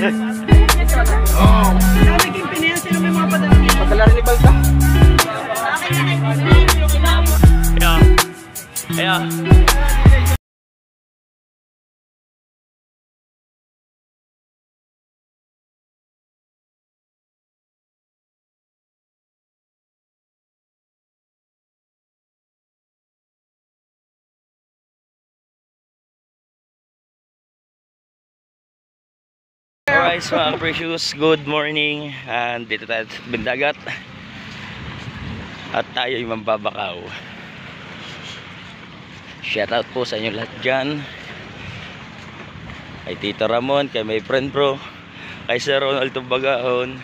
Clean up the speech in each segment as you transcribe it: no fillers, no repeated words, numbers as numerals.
Oo. Naging pinayan sila may mga padami. Padala rin ni Balta. Ayan. Alright, so mga precious, good morning. And dito tayo sa Bindagat. At tayo ay mambabakaw. Shoutout po sa inyo lahat dyan. Kay Tito Ramon, kay my friend bro, kay Sir Ronald Bagaon,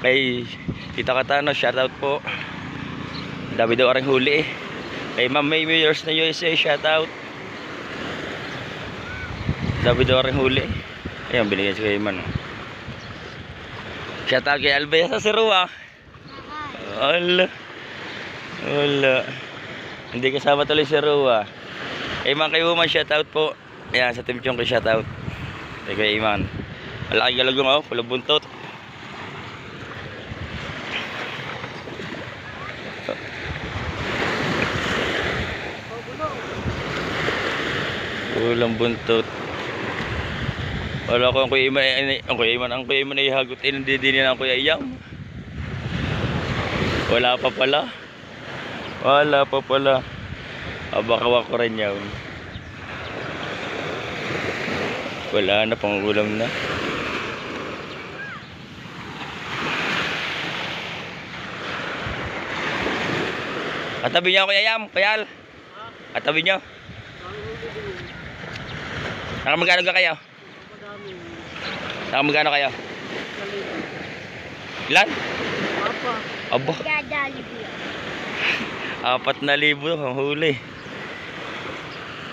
kay Tita Katano, shoutout po. Dami daw arang huli eh. Kay Ma'am May Mayors na USA, shoutout. Dami daw arang huli. Ayan, binigyan si Kayman. Shoutout kay Albea sa Sirua. Wala. Hindi kasama tuloy si Sirua. Kay Iman kay Woman, shoutout po. Ayan, sa Team Chong kay shoutout. Kay Iman. Malaki galagong ako, pula buntot. Pulang buntot. Wala ko ang Kuya Iman ay hagutin, hindi din ang Kuya Iyam. Wala pa pala. Abakawa ko rin yun. Wala na, pangulam na. Katabi niyo Kuya Iyam, Kayal. Katabi niyo. Nakamagano ka kayo? Nakamagano kayo? Ilan? Aba. 4,000 ang huli.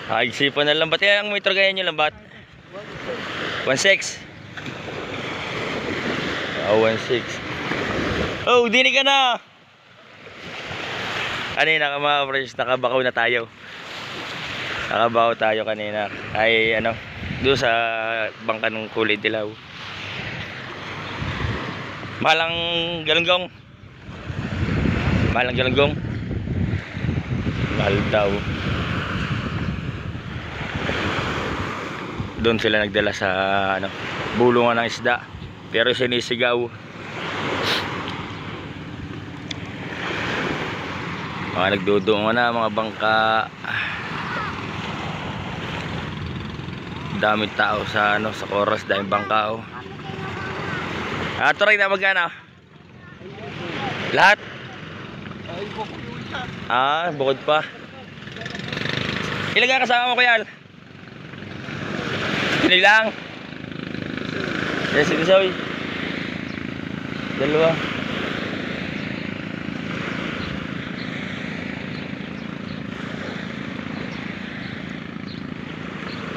Agsipan na lambat. Yan ang metro ganyan yung lambat. 1.6. 1.6. Oh, dinig ka na. Kanina mga friends, nakabakaw na tayo. Nakabakaw tayo kanina. Ay ano, doon sa bangka ng kulay dilaw. Malang galunggong. Mahal daw. Doon sila nagdala sa ano, bulungan ng isda, pero sinisigaw. Mga nagdudungan na mga bangka. Daming tao sa ano, sa Coras, daming bangka oh. Turay na magkano? Lahat? Bukod pa. Ilan ka kasama mo, Kuyal? Sino lang? Yes, sige, Soy. 2.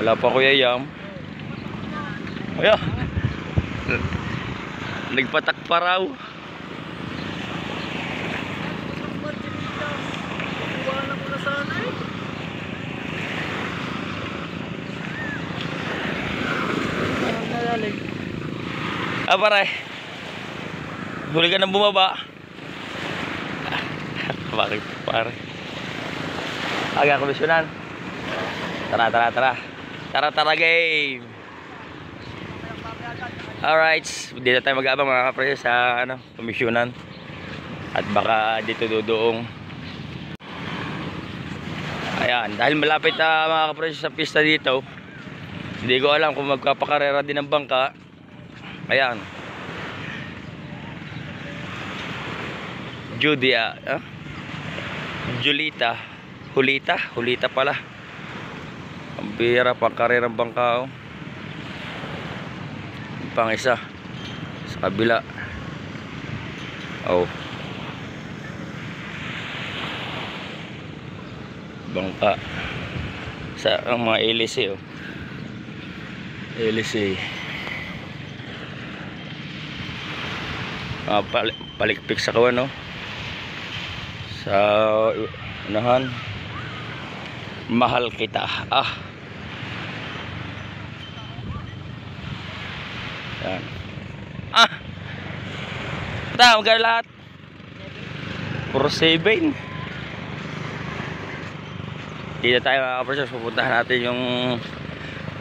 Wala pa Kuya Iyam. Kuya, nagpatak pa raw. Pare, huli ka nang bumaba. Bakit pare? Aga komisyonan. Tara game. Alright, dito tayo mag-aabang mga kapre sa ano, komisyonan. At baka dito dudoong. Ayan, dahil malapit na mga kapre sa pista dito, hindi ko alam kung magpapakarera din ng bangka. Ayan, Hulita pala. Ang bira, pangkarerang bangka oh. Pang isa sa kabila oh, bangka sa ang mga LC oh. LC palikpik sa kawan no, sa unahan. Mahal kita Yan. Ah! Ito, magkano lahat? Puro 7. Dito tayo mga kaprosyo. Pupuntahan natin yung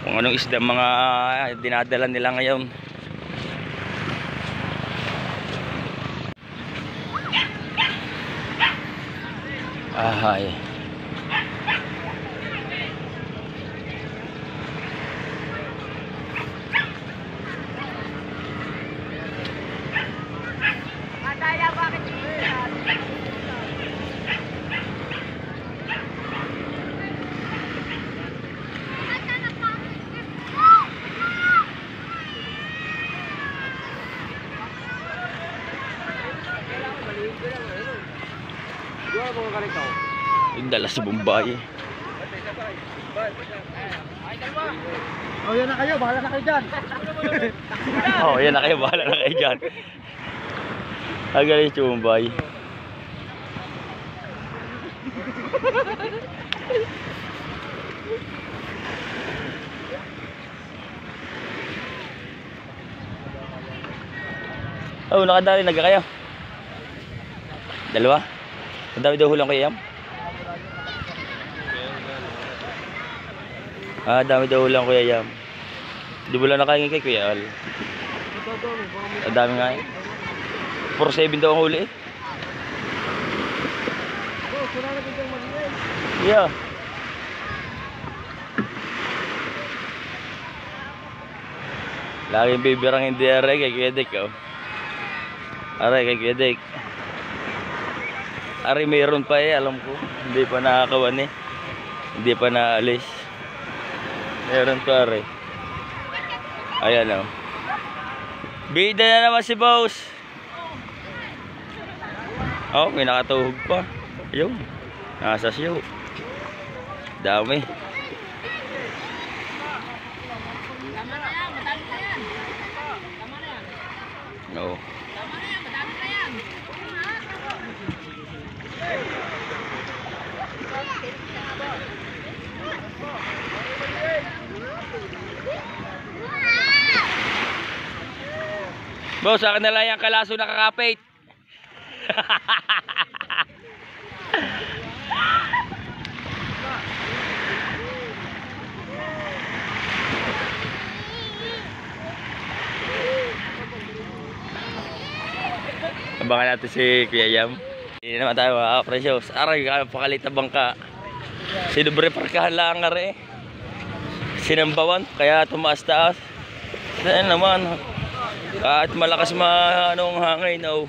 kung anong isda mga dinadala nila ngayon. Ahay. Yung dala sa Bombay. Oh, yan na kayo, bahala na kayo dyan. Oh, yan na kayo, bahala na kayo dyan. Ang galing yung Bombay. Oh, nakadali na kayo. Dalawa? Ang dami daw hulang kayo, Yam? Ah, dami daw hulang Kuya Yam. Di ba lang nakaingin kay Kuya Al? Ang dami nga eh. 4-7 daw ang huli eh. Yeah. Laging bibirang hindi aray kay Kuya Dek, oh. Aray kay Kuya Dek. Aray mayroon pa eh, alam ko. Hindi pa nakakawan eh. Hindi pa naalis. Meron pa aray. Ayan o. Bida na naman si boss. Oh, may nakatuhog pa. Ayun. Nasa siyo. Dami. No. Boss, akin na lang yung kalaso nakakapit. Abangan natin si Kuya Yam. Hindi naman tayo mga precious. Aray, pakalit na bangka. Sinubre parkahan lang nga rin. Sinambawan, kaya tumaas-taas. Saan naman? At malakas anong hangin, oh.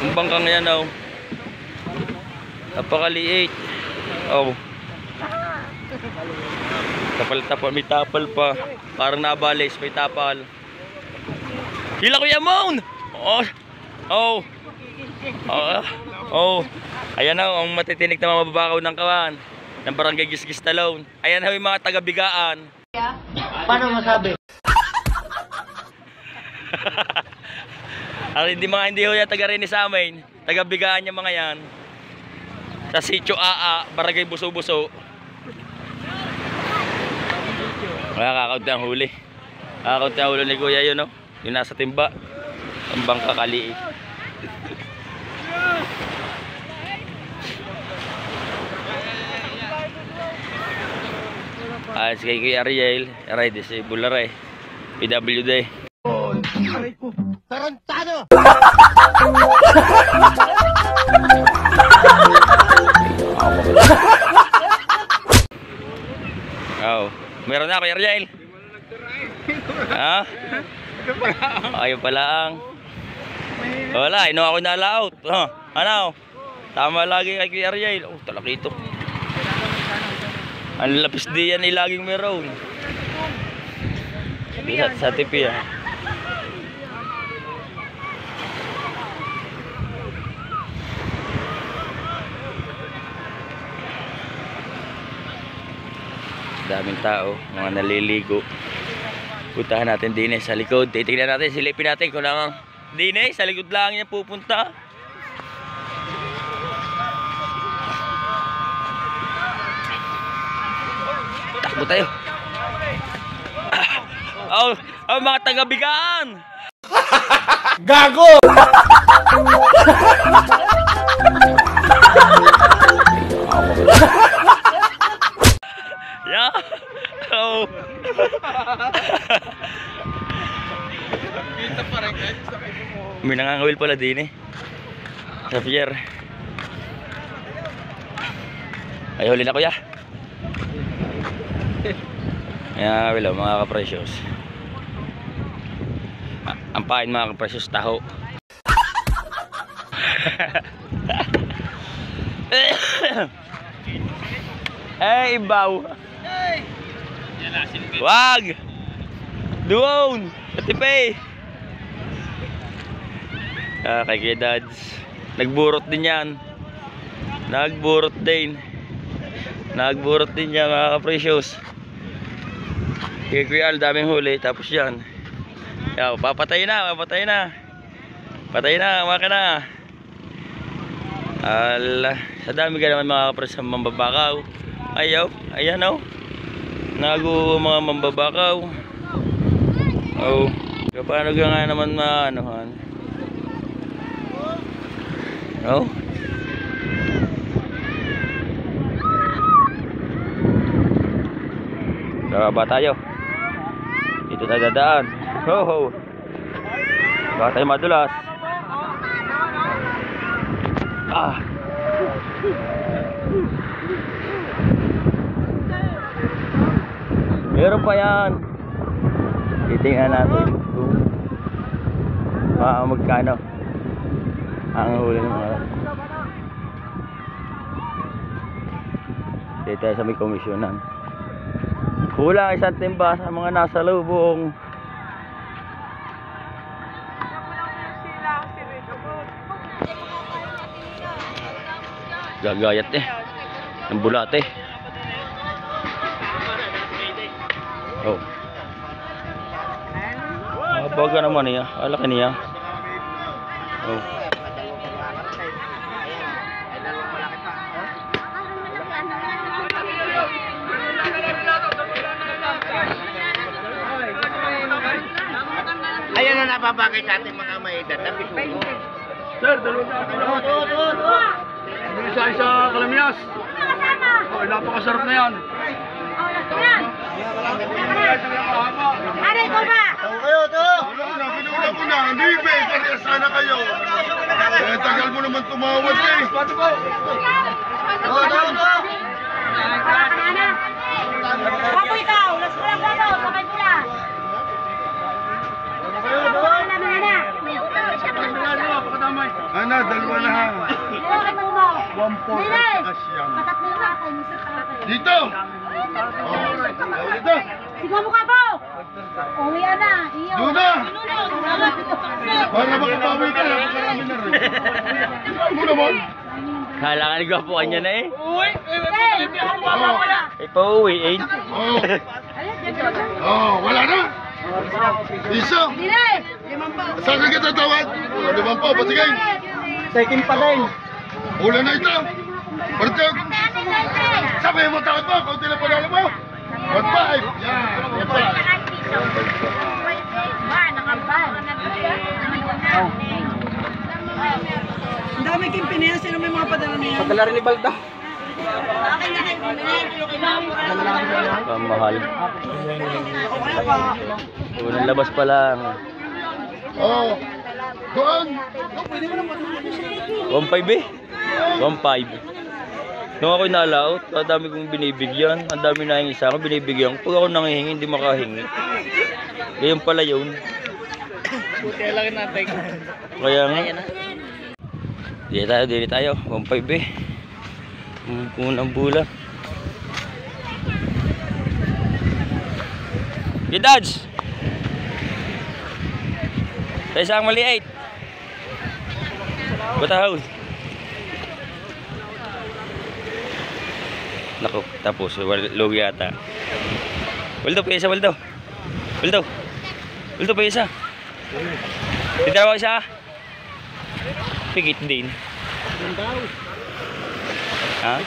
Ang bangkang yan, oh. Napakaliit. Oh. Tapal-tapal, may tapal pa. Parang nabalis, may tapal. Hila Kuya Mon! Oh. Oh. Oh. Oh. Ayan na, ang matitinik na mga mababakaw ng kawan. Ng barangay Gisgis Talon. Ayan na yung mga taga-bigaan. Paano masabi? Hindi ho yan taga rin sa amin. Taga-bigaan yung mga yan. Sa Sitio Aa, barangay Buso-Buso. Kaya kakaunti ang huli. Kakaunti ang huli ni Kuya yun, no? Yung nasa timba. Ang bangka kaliit. Si Kuya Ariel, aray, disable aray. PWD. Tarantado! Oh, meron na Kuya Ariel. Ha? Ayun pala ang. Wala, ino ako nalaot. Oh, ano? Tama lagi kay Kuya Ariel. Oh, talakito. Ang lapis diyan ay laging meron. Sa tipi ah. Daming tao, mga naliligo. Puntahan natin din sa likod. Titignan natin, silipin natin kung lang din sa likod lang yan pupunta. Takbo tayo. Oh, mga taga-bigaan. Gago! Yeah. Oh. Kita pa rin guys. May nangangawil pala din eh. Sa pier. Ay, huli na kuya. Ayan, wala mga ka-precious. Ang pain mga ka-precious, taho. Hey, ibaw. Wag. Doon. Katipay. Kay Kuya Dads. Nagburot din yan. Nagburot din yan mga ka-precious. Kay Kuya Al, daming huli. Tapos yan. Yaw, papatay na. Patay na, maka na. Ala, sa dami ka naman mga ka-precious ng mambabakaw. Ayaw, ayan o. Nago mga mambabakaw. Oh, paano ka nga naman maanohan? Oh. Baba tayo. Dito tayo dadaan. Ho ho. Baka tayo madulas. Ah. Meron pa yan. Titingnan natin kung magkano ang huli ng mga. Dito tayo sa may komisyonan. Kulang isang timba sa mga nasa lubong. Gagayat eh ng bulate. Oh. Baga naman niya, alaki niya. Oh. Ayan na napapagay sa ating mga may edad na bisugo. Sir, dalawa na ako. Isa kalamias. Oh, napakasarap na yan. Aray ko ba? Kayo to! Wala ko na. Hindi ba? Kaya sana kayo. Eh, tagal mo naman tumawad eh. Papo ikaw, las ko lang papo, sabay ko lang. Ana, dalawa na ha. One for Asyam. Dito! Dito! Sigwa mo ka po! Uwi na, iyo. Doon na! Para makabawi ka na. Marami na rin. Ano naman? Kala ka nagwapuan niya na eh. Hey! Pauwi eh. Wala na. Isa. Saan ka tatawad? Limang pa, patigay. Second pa din. Ula na ito. Bartog. Sabi mo takot mo. Kaunti na panalo mo. 1-5. Yan. 1-5. Ang dami kang pinaya, sino may mga padala niya? Padala rin ni Balda. Mahal. Unang labas pa lang. Oh. Doon. 1.5 eh. 1.5. Nung ako'y nalaot, ang dami kong binibigyan. Ang dami na yung isa ako binibigyan. Pag ako nangihingi, hindi makahingi. Ganyan pala yun. Buti lang natin. Kaya nga. Dili tayo. 1.5 eh. Unang bula. Gidads! Sa isang maliit. Batahon. Naku, tapos lugi yata. Waldo pa isa, Waldo. Waldo pa isa. Dito ako isa. Pigit din. Ha?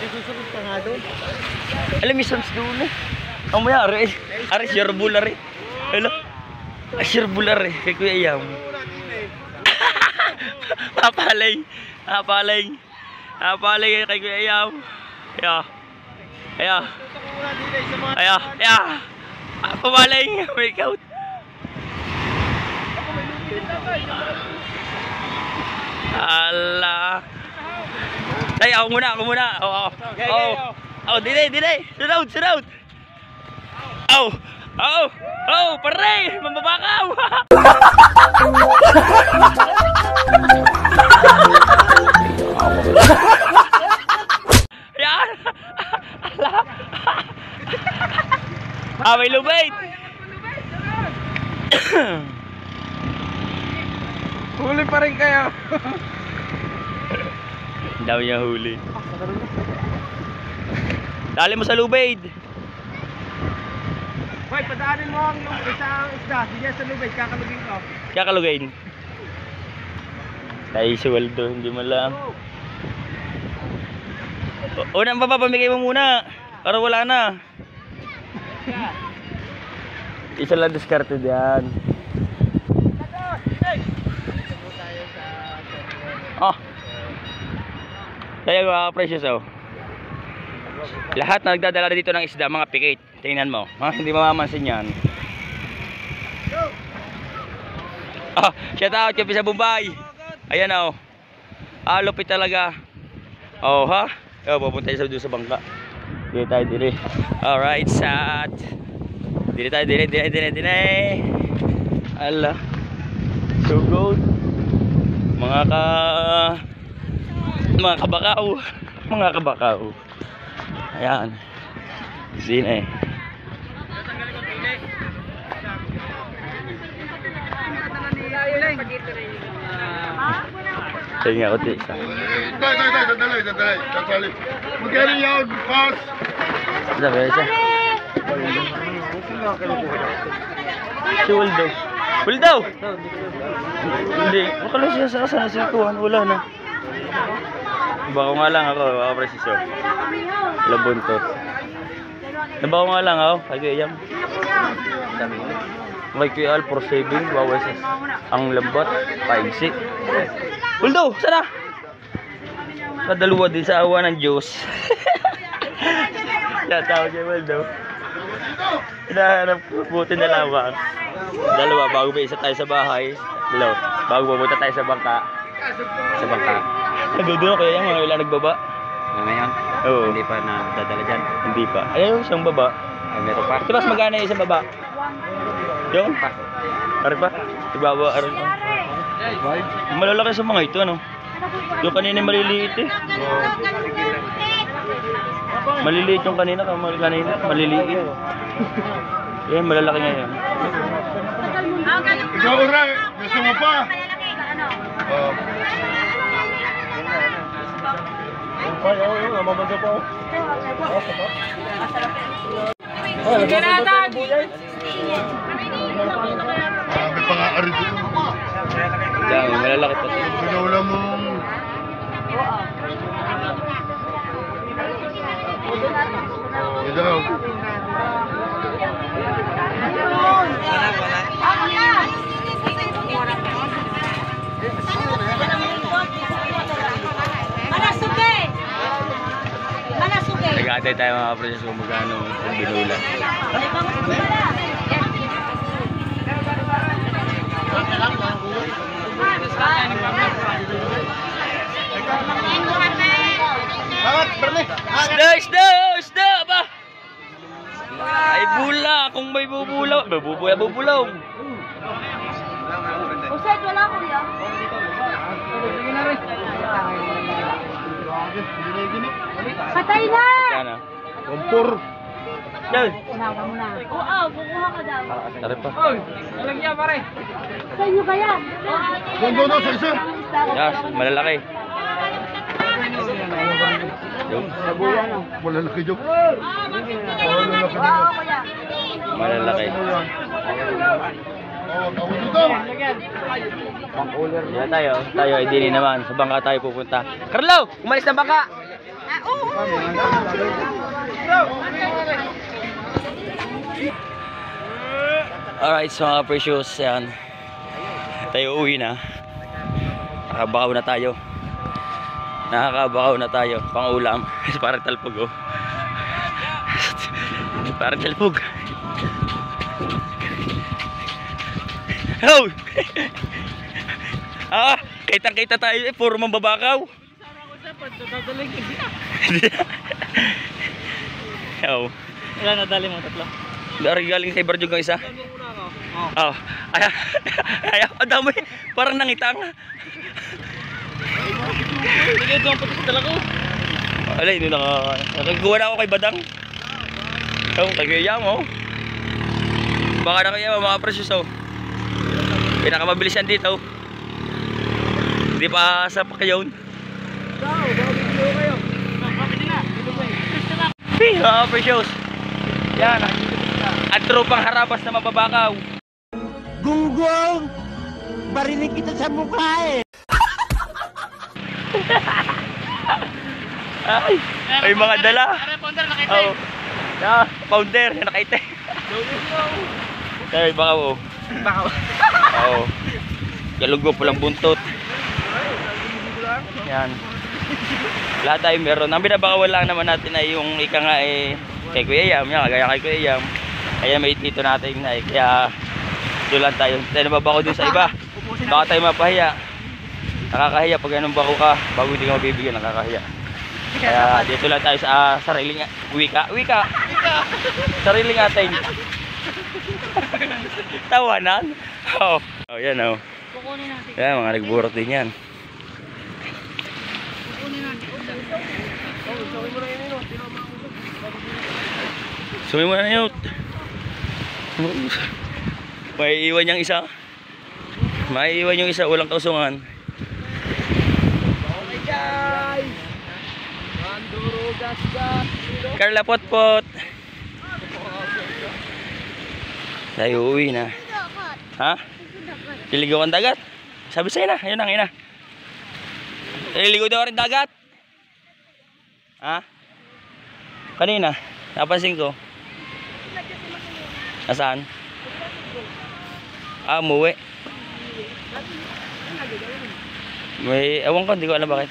Alam mo, Sams doon eh. Ang mayari eh. Aris, your bull, Hello. Sirbular eh, kay Kuya Iyam. Napalay. Napalay kay Kuya Iyam. Ayan. Pumalay. Make out. Ala. Ay, ako muna. Oh, dinay. Sunod. Pare, mambabakaw. Yan. May lubait. Huli pa rin kayo. Dami niya huli. Dali mo sa lubid. Hoy, padaanin mo ang isang isda. Sige sa lubid, kakalugin ko. Kakalugain. Tayo si Waldo, hindi mo lang. Unang baba, pamigay mo muna. Para wala na. Isa lang discarded yan. Kaya mga precious lahat na nagdadala dito ng isda, mga pikit. Tingnan mo, hindi mamamansin yan. Shout out kay sa Bombay. Ayan lupit talaga. Pupunta tayo sa bangka. Dito tayo dire. Alright, sat. Dire tayo dire. Ala. So good. Mga kabakaw. Ayan. Din Tingnan ko isa. Sandali. Magkano yun? Pass. Sabi siya. Si Waldo. Hindi. Makala siya sa sikuhan. Wala na. Bako nga lang ako. Ako preciso. Labuntot. Nabako nga lang ako. Kay Kuya Iyam. Kay Kuya Al, 4-7. Bawas ang lambat. 5-6. Waldo, sana? Kadaluwa din sa awa ng Diyos. Tawag kay Waldo. Hinahanap ko buti na lamang. Dalawa, bago ba isa tayo sa bahay. Bago pupunta tayo sa bangka. Nagudulo kaya yung mga ilang nagbaba. Ngayon? Oo. Hindi pa nadadala dyan. Hindi pa. Ayaw siyang baba. Meron pa. Ito mas magana yung isang baba. Yung? Ari pa? Ibaba, ari pa. Malalaki sa mga ito, Yung kanina maliliit eh. Maliliit yung kanina, maliliit. Yan, malalaki ngayon. Ikaw, Ray. Gusto mo pa? May pang-aari dito. Yan, malalaki pa. Pinula mo. Daw. Nag-aatay tayo mga precious kung magkano kung binula. Isda ba? Ay bula, kung may bubulaw, bubulaw. Usay, wala ko diyan. Patay na! Yan Kumpur. Yan. Unawa mo na. Oo, bukuha ka daw. Tari pa. Alagyan pare. Sa inyo kaya? Doon sa isa. Yes, malalaki. Yung Malalaki dyan. Oo, kuya. malalaki. Tawag dito. Yan tayo ay dini naman. Sa bangka tayo pupunta. Carlo, umalis ng bangka. Alright, so mga precious, yan. Tayo uwi na. Nakabakaw na tayo. Nakakabakaw na tayo. Pang ulam. Parang talpog oh. Parang talpog. Oh! Ah, kitang-kita tayo eh. Puro mambabakaw. Oh. Wala na, dali mo tatlo. Dari galing kay Barjog ang isa. Oh. Ay, ang dami. Parang nangitang. Sige, doon po sa dala ko. Alay, hindi nakagawa na ako kay Badang. Oh, kagaya mo. Baka na kaya mga precious oh. Pinakamabilis yan dito. Hindi pa sa pakayon. Kayo. Bakit na? Mga precious. Yan. At tropang harabas na mababakaw. Gunggong! Barinig kita sa mukha eh! Ay mga dala. Pounder, nakita Oh. Pounder, nakaite. Ay, bakaw oh. Bakaw. Oo. Galugo pulang buntot. Yan. Lahat tayo meron. Ang binabakawal lang naman natin ay yung ika nga eh kay Kuya Yam. Yan, kagaya kay Kuya Yam. Kaya may dito natin na eh. Kaya doon lang tayo. Tayo nababako dun sa iba. Baka tayo mapahiya. Nakakahiya pag ganun bako ka. Bago hindi ka mabibigyan, nakakahiya. Kaya dito lang tayo sa sariling wika. Sariling ating. Tawanan. Oh. Oh, yan oh. Kukunin natin. Yan, mga nagburot din yan. Kukunin natin. Sumi mo na yun. May iwan yung isa. May iwan yung isa, walang kausungan. Okay guys! Manduro gas. Carla Potpot. Tayo uwi na. Ha? Liligaw ang dagat? Sabi sa'yo na, yun ang ina. Liligaw daw rin dagat? Ha? Kanina, napansin ko. Nasaan? Ah, umuwi. May, ewan ko, hindi ko alam bakit.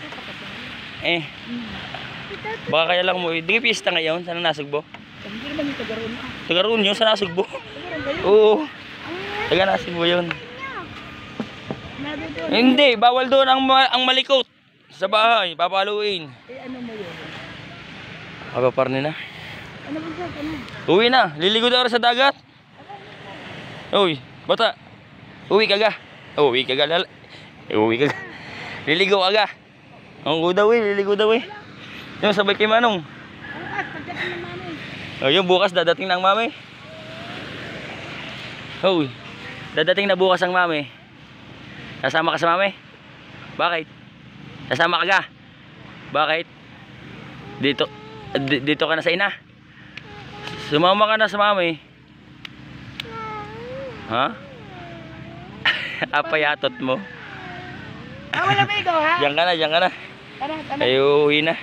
Eh, baka kaya lang umuwi. Di nga pista ngayon, saan ang Nasugbo? Hindi naman yung tagaroon na. Tagaroon yun, sa Nasugbo. Oo. Taga Nasugbo yun. Hindi, bawal doon ang malikot. Sa bahay, papaluin. Eh ano mo yun? Kapaparni na. Ano ba siya? Ano? Uwi na, liligo daw sa dagat. Uy, bata. Uwi ka ga. Uwi ka ga. Uwi ka ga. Liligo ka ga. Ang daw eh, liligo daw eh. Yung sabay kay Manong. Bukas, pagdating ng mami. Oh, yung bukas dadating na ang mami. Uy, dadating na bukas ang mami. Kasama ka sa mami? Bakit? Kasama ka ga? Bakit? Dito ka na sa ina? Sumama ka na sa mami. Ha? Apayatot mo. Wala amigo ha? Diyan ka na, diyan ka na. Tara. Tayo uwi na.